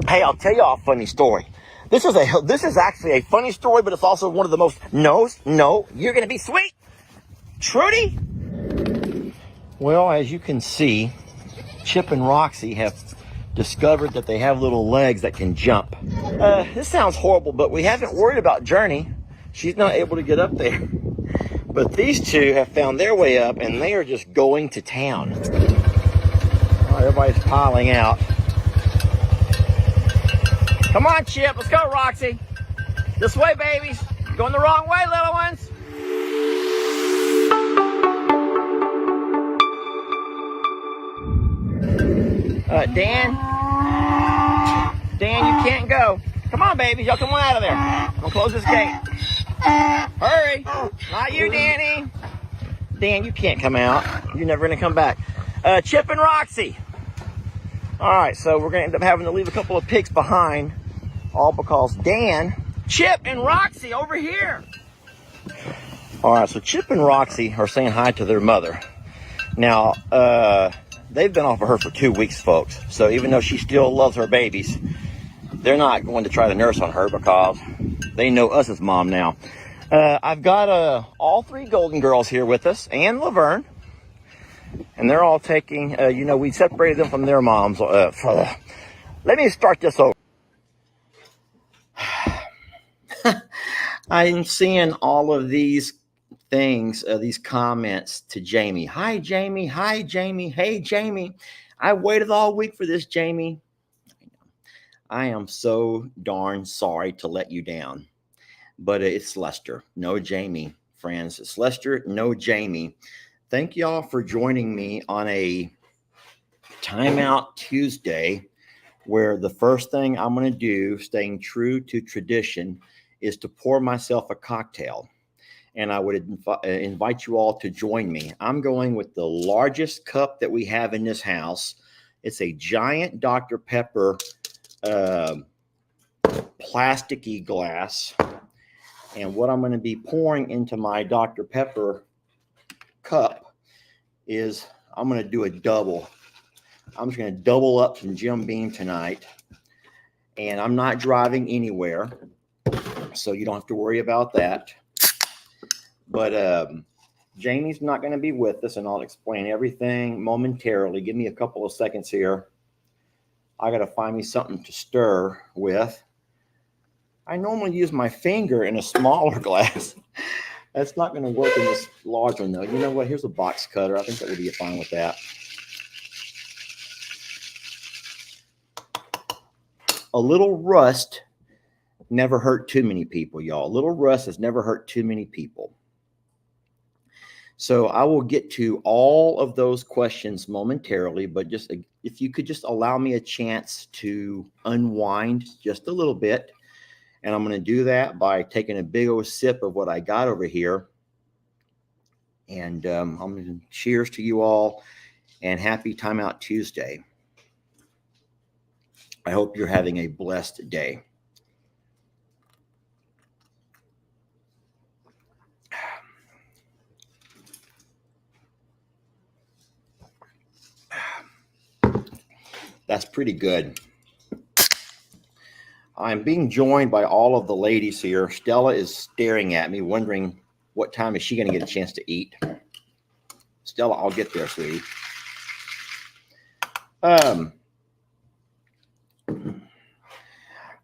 Hey, I'll tell y'all a funny story. This is actually a funny story, but it's also one of the most no, you're gonna be sweet. Trudy? Well, as you can see, Chip and Roxy have discovered that they have little legs that can jump. This sounds horrible, but we haven't worried about Journey. She's not able to get up there. But these two have found their way up, and they are just going to town. All right, everybody's piling out. Come on, Chip. Let's go, Roxy. This way, babies. Going the wrong way, little ones. Dan, you can't go. Come on, babies. Y'all come on out of there. I'm going to close this gate. Hurry. Not you, Danny. Dan, you can't come out. You're never going to come back. Chip and Roxy. All right, so we're going to end up having to leave a couple of pigs behind, all because Chip and Roxy over here. All right, so Chip and Roxy are saying hi to their mother. Now, they've been off of her for 2 weeks, folks. So even though she still loves her babies, they're not going to try to nurse on her because they know us as mom now. I've got all three Golden Girls here with us, and Laverne. And they're all taking, we separated them from their moms. Let me start this over. I'm seeing all of these things, these comments to Jamie. Hi, Jamie. Hi, Jamie. Hey, Jamie. I waited all week for this, Jamie. I am so darn sorry to let you down. But it's Lester. No Jamie, friends. It's Lester, no Jamie. Thank y'all for joining me on a Timeout Tuesday, where the first thing I'm going to do, staying true to tradition, is to pour myself a cocktail. And I would invite you all to join me. I'm going with the largest cup that we have in this house. It's a giant Dr. Pepper plasticky glass. And what I'm going to be pouring into my Dr. Pepper cup is I'm going to do a double. I'm just going to double up some Jim Beam tonight. And I'm not driving anywhere, so you don't have to worry about that. But Jamie's not going to be with us, and I'll explain everything momentarily. Give me a couple of seconds here. I got to find me something to stir with. I normally use my finger in a smaller glass. That's not going to work in this large one, though. You know what? Here's a box cutter. I think that would be fine with that. A little rust never hurt too many people, y'all. A little rust has never hurt too many people. So I will get to all of those questions momentarily, but just if you could just allow me a chance to unwind just a little bit. And I'm going to do that by taking a big old sip of what I got over here. And I'm going to cheers to you all and happy Timeout Tuesday. I hope you're having a blessed day. That's pretty good. I'm being joined by all of the ladies here. Stella is staring at me, wondering what time is she going to get a chance to eat. Stella, I'll get there, sweetie.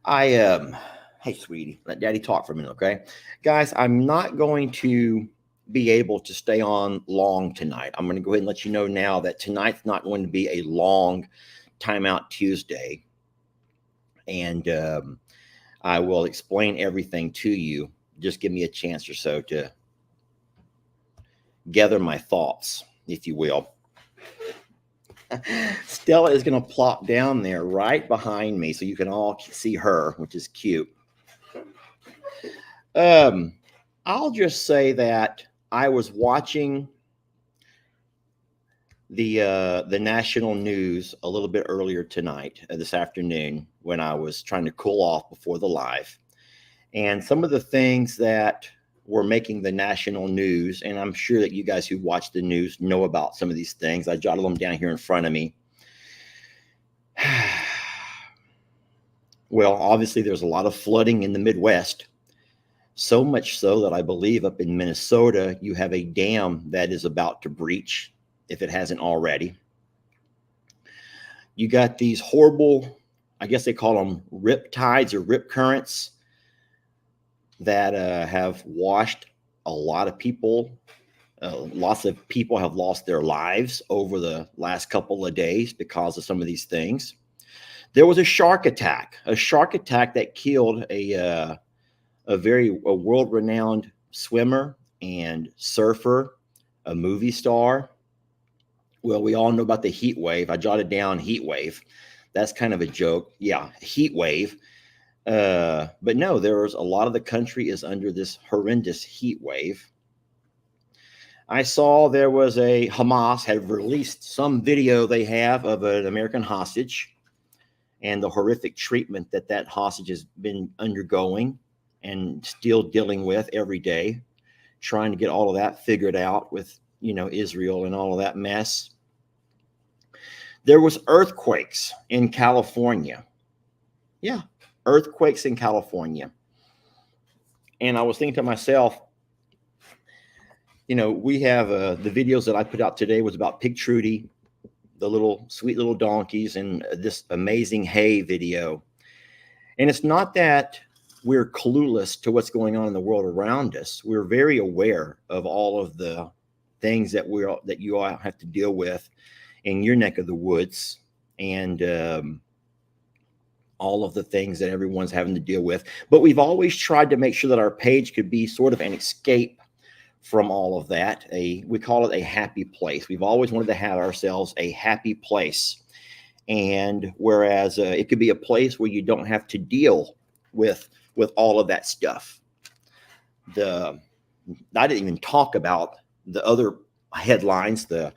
Hey, sweetie, let Daddy talk for a minute, okay? Guys, I'm not going to be able to stay on long tonight. I'm going to go ahead and let you know now that tonight's not going to be a long Timeout Tuesday. And I will explain everything to you. Just give me a chance or so to gather my thoughts, if you will. Stella is going to plop down there right behind me so you can all see her, which is cute. I'll just say that I was watching the national news a little bit earlier tonight, this afternoon, when I was trying to cool off before the live. And some of the things that were making the national news, and I'm sure that you guys who watch the news know about some of these things. I jotted them down here in front of me. Well, obviously, there's a lot of flooding in the Midwest. So much so that I believe up in Minnesota, you have a dam that is about to breach, if it hasn't already. You got these horrible, I guess they call them rip tides or rip currents that have washed a lot of people. Lots of people have lost their lives over the last couple of days because of some of these things. There was a shark attack that killed a world-renowned swimmer and surfer, a movie star. Well, we all know about the heat wave. I jotted down heat wave. That's kind of a joke. Yeah, heat wave. But no, there's a lot of the country is under this horrendous heat wave. I saw there was a Hamas had released some video they have of an American hostage and the horrific treatment that that hostage has been undergoing and still dealing with every day, trying to get all of that figured out with, Israel and all of that mess. There was earthquakes in California. Yeah, earthquakes in California. And I was thinking to myself, we have the videos that I put out today was about Pig Trudy, the little sweet little donkeys, and this amazing hay video. And it's not that we're clueless to what's going on in the world around us. We're very aware of all of the things that you all have to deal with in your neck of the woods, and all of the things that everyone's having to deal with. But we've always tried to make sure that our page could be sort of an escape from all of that. We call it a happy place. We've always wanted to have ourselves a happy place. And whereas it could be a place where you don't have to deal with all of that stuff. I didn't even talk about the other headlines, the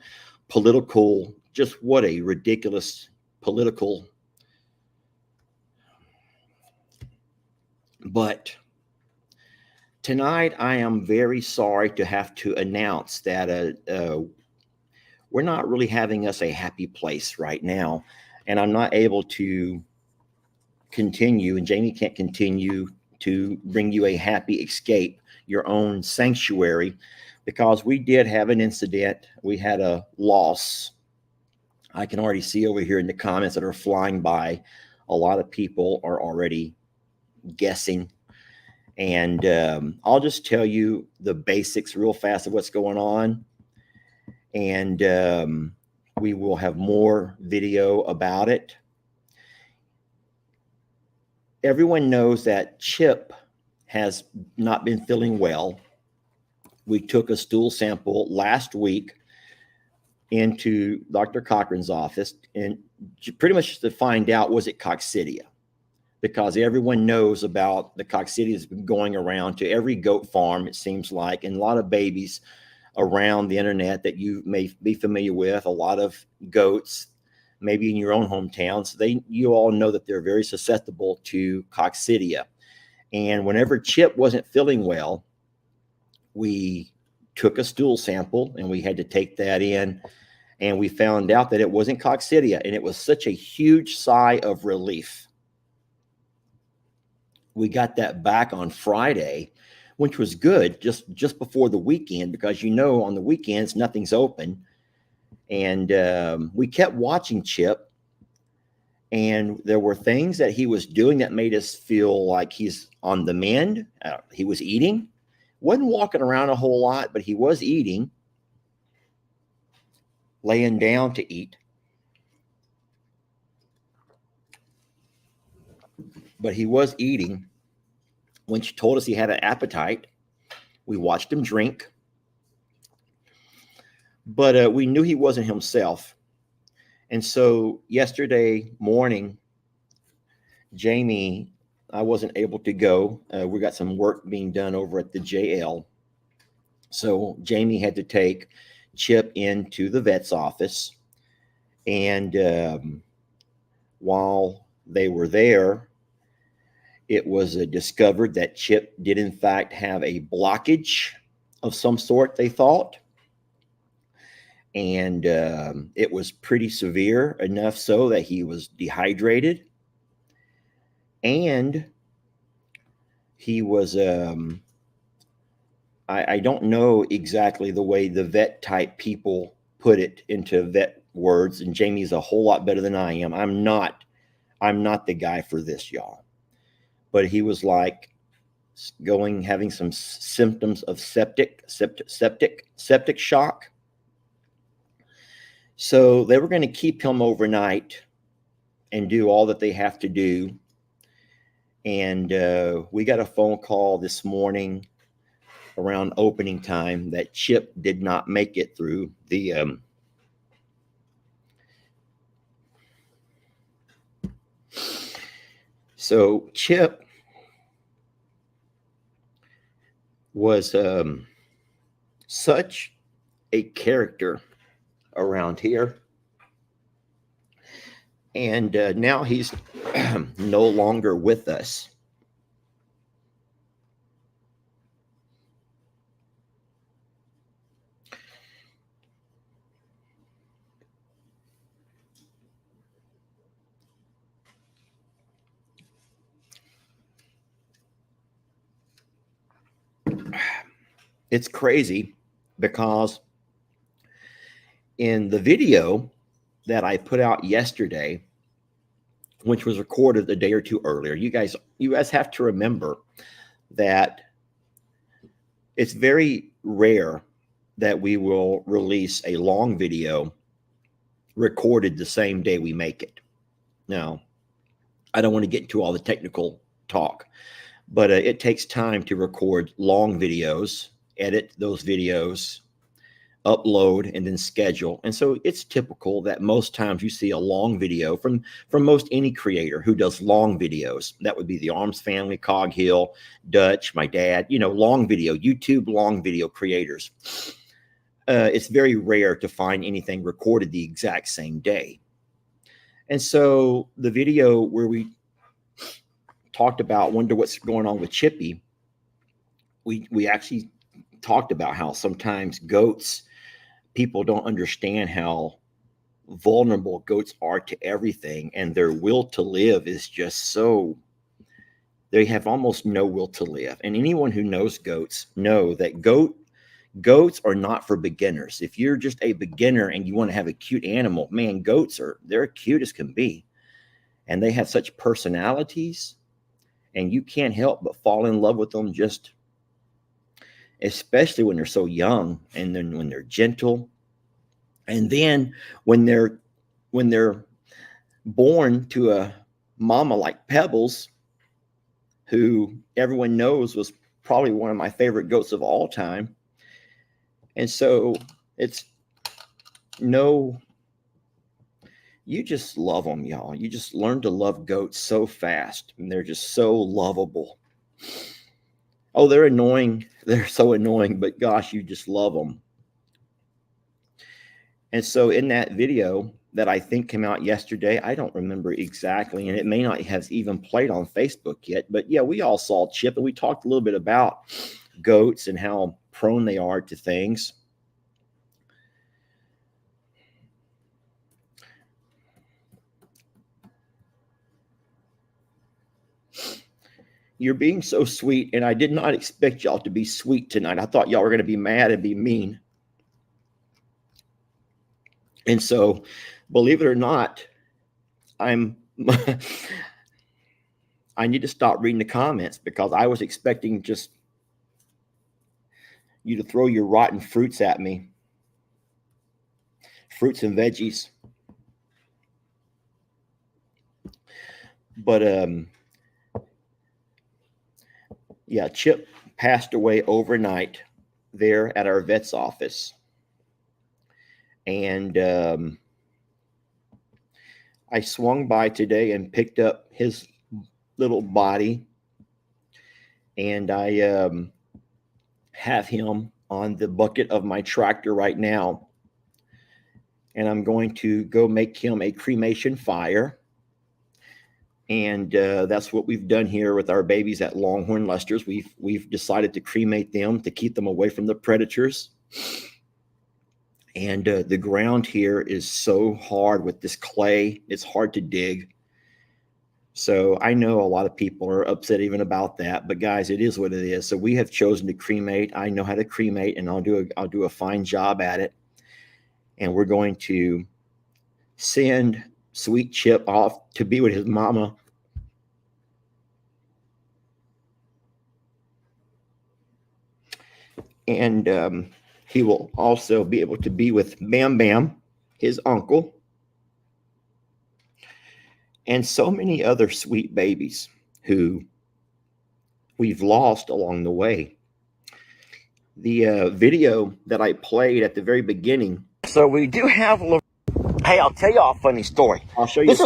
political, just what a ridiculous political. But tonight, I am very sorry to have to announce that we're not really having us a happy place right now. And I'm not able to continue, and Jamie can't continue to bring you a happy escape, your own sanctuary, because we did have an incident. We had a loss. I can already see over here in the comments that are flying by, a lot of people are already guessing. And I'll just tell you the basics real fast of what's going on. And we will have more video about it. Everyone knows that Chip has not been feeling well. We took a stool sample last week into Dr. Cochran's office, and pretty much to find out, was it coccidia? Because everyone knows about the coccidia that's been going around to every goat farm, it seems like, and a lot of babies around the internet that you may be familiar with, a lot of goats, maybe in your own hometowns. You all know that they're very susceptible to coccidia. And whenever Chip wasn't feeling well, we took a stool sample and we had to take that in, and we found out that it wasn't coccidia, and it was such a huge sigh of relief. We got that back on Friday, which was good, just before the weekend, because on the weekends nothing's open. And we kept watching Chip, and there were things that he was doing that made us feel like he's on the mend. He was eating, wasn't walking around a whole lot, but he was eating, laying down to eat. But he was eating. When she told us he had an appetite, we watched him drink. But we knew he wasn't himself. And so yesterday morning, Jamie, I wasn't able to go. We got some work being done over at the JL. So Jamie had to take Chip into the vet's office. And while they were there, it was discovered that Chip did in fact have a blockage of some sort, they thought. And it was pretty severe, enough so that he was dehydrated. And he was, I don't know exactly the way the vet type people put it into vet words, and Jamie's a whole lot better than I am. I'm not the guy for this, y'all. But he was like having some symptoms of septic shock. So they were going to keep him overnight and do all that they have to do. And we got a phone call this morning around opening time that Chip did not make it through the so Chip was such a character around here, and now he's no longer with us. It's crazy because in the video that I put out yesterday, which was recorded a day or two earlier, you guys have to remember that it's very rare that we will release a long video recorded the same day we make it. Now, I don't want to get into all the technical talk, but it takes time to record long videos, edit those videos, upload, and then schedule. And so it's typical that most times you see a long video from most any creator who does long videos. That would be the Arms family, Cog Hill, Dutch, my dad, long video, YouTube long video creators. It's very rare to find anything recorded the exact same day. And so the video where we talked about wonder what's going on with Chippy, we actually talked about how sometimes goats, people don't understand how vulnerable goats are to everything, and their will to live is just so, they have almost no will to live. And anyone who knows goats know that goats are not for beginners. If you're just a beginner and you want to have a cute animal, man, they're cute as can be. And they have such personalities, and you can't help but fall in love with them, just especially when they're so young, and then when they're gentle. And then when they're born to a mama like Pebbles, who everyone knows was probably one of my favorite goats of all time. And so you just love them, y'all. You just learn to love goats so fast, and they're just so lovable. Oh, they're annoying. They're so annoying, but gosh, you just love them. And so in that video that I think came out yesterday, I don't remember exactly, and it may not have even played on Facebook yet, but yeah, we all saw Chip, and we talked a little bit about goats and how prone they are to things. You're being so sweet, and I did not expect y'all to be sweet tonight. I thought y'all were going to be mad and be mean. And so, believe it or not, I need to stop reading the comments, because I was expecting just you to throw your rotten fruits at me. Fruits and veggies. But yeah, Chip passed away overnight there at our vet's office. And I swung by today and picked up his little body, and I have him on the bucket of my tractor right now. And I'm going to go make him a cremation fire. And that's what we've done here with our babies at Longhorn Lester's. We've decided to cremate them to keep them away from the predators. And the ground here is so hard with this clay. It's hard to dig. So I know a lot of people are upset even about that, but guys, it is what it is. So we have chosen to cremate. I know how to cremate, and I'll do a fine job at it. And we're going to send Sweet Chip off to be with his mama. And he will also be able to be with Bam Bam, his uncle, and so many other sweet babies who we've lost along the way. The video that I played at the very beginning. So we do have. Hey, I'll tell you a funny story. I'll show you. This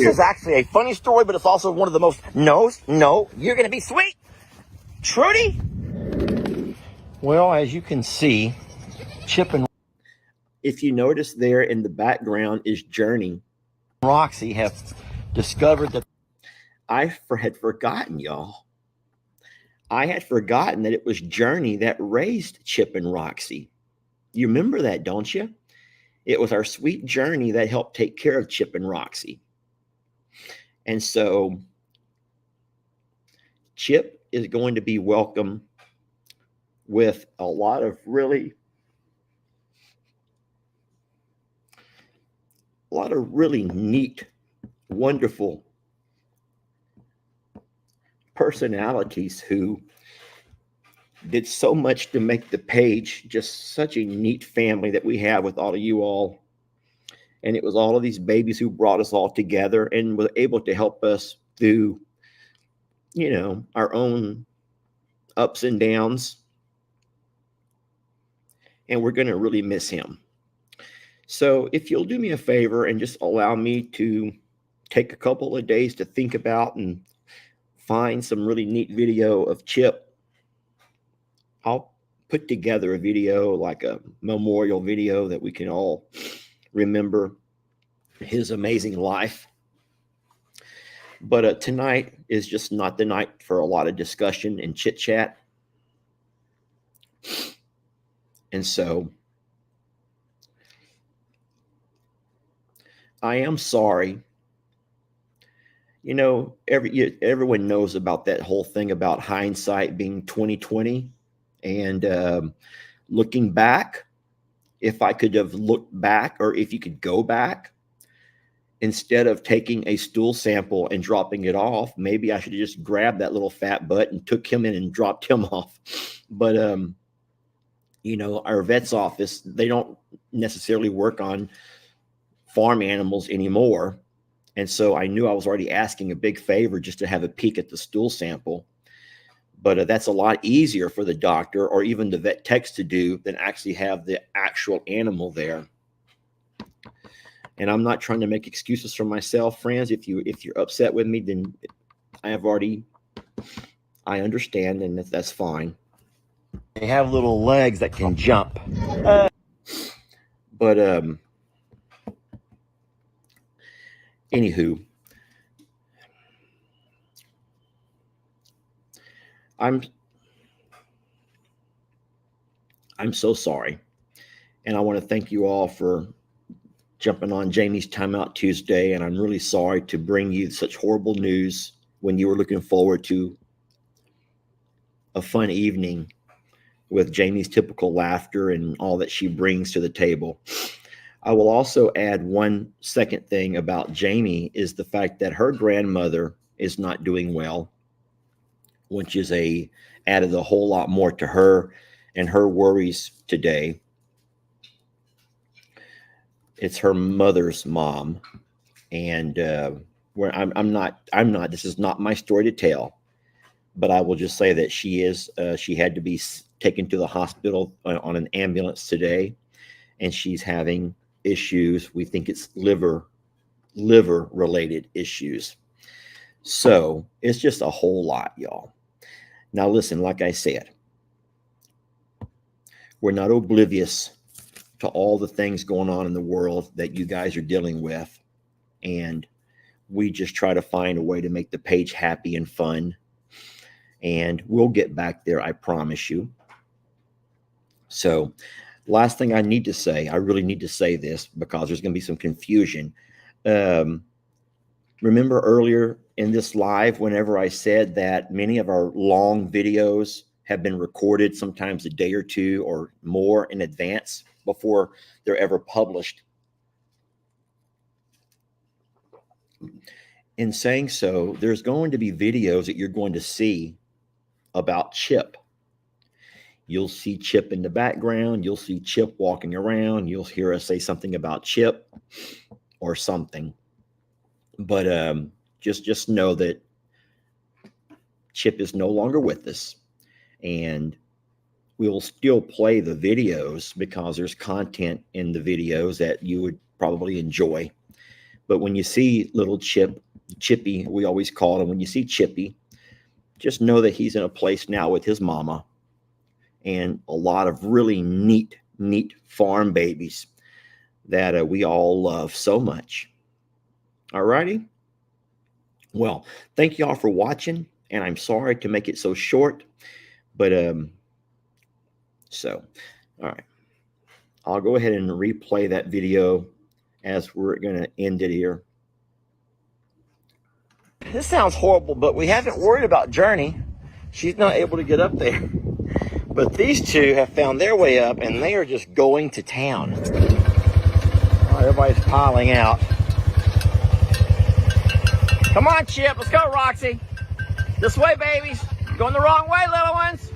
is actually a funny story, but it's also one of the most. No, you're gonna be sweet, Trudy. Well, as you can see, Chip and if you notice there in the background is Journey. Roxy have discovered that. I had forgotten, y'all. I had forgotten that it was Journey that raised Chip and Roxy. You remember that, don't you? It was our sweet Journey that helped take care of Chip and Roxy. And so Chip is going to be welcome with a lot of really neat, wonderful personalities who did so much to make the page just such a neat family that we have with all of you all. And it was all of these babies who brought us all together and were able to help us through, our own ups and downs. And we're going to really miss him. So if you'll do me a favor and just allow me to take a couple of days to think about and find some really neat video of Chip, I'll put together a video, like a memorial video, that we can all remember his amazing life. But tonight is just not the night for a lot of discussion and chit chat. And so I am sorry. Everyone knows about that whole thing about hindsight being 2020. And looking back, if I could have looked back, or if you could go back, instead of taking a stool sample and dropping it off, maybe I should have just grabbed that little fat butt and took him in and dropped him off. But, our vet's office, they don't necessarily work on farm animals anymore. And so I knew I was already asking a big favor just to have a peek at the stool sample. But that's a lot easier for the doctor or even the vet techs to do than actually have the actual animal there. And I'm not trying to make excuses for myself, friends. If you're upset with me, then I understand, and that's fine. They have little legs that can jump. But anywho, I'm so sorry. And I want to thank you all for jumping on Jamie's Timeout Tuesday. And I'm really sorry to bring you such horrible news when you were looking forward to a fun evening with Jamie's typical laughter and all that she brings to the table. I will also add one second thing about Jamie, is the fact that her grandmother is not doing well, which is added a whole lot more to her and her worries today. It's her mother's mom, and I'm not. This is not my story to tell, but I will just say that she had to be taken to the hospital on an ambulance today, and she's having issues. We think it's liver related issues. So it's just a whole lot, y'all. Now listen, like I said, we're not oblivious to all the things going on in the world that you guys are dealing with. And we just try to find a way to make the page happy and fun. And we'll get back there, I promise you. So last thing I need to say, I really need to say this because there's going to be some confusion. Remember earlier in this live whenever I said that many of our long videos have been recorded sometimes a day or two or more in advance before they're ever published. In saying so, there's going to be videos that you're going to see about Chip. You'll see Chip in the background. You'll see Chip walking around. You'll hear us say something about Chip or something. But just know that Chip is no longer with us, and we will still play the videos because there's content in the videos that you would probably enjoy. But when you see little Chippy, we always call him, when you see Chippy, just know that he's in a place now with his mama and a lot of really neat farm babies that we all love so much. All righty. Well, thank you all for watching, and I'm sorry to make it so short, but all right. I'll go ahead and replay that video as we're going to end it here. This sounds horrible, but we haven't worried about Journey. She's not able to get up there. But these two have found their way up, and they are just going to town. Oh, everybody's piling out. Come on, Chip. Let's go, Roxy. This way, babies. Going the wrong way, little ones.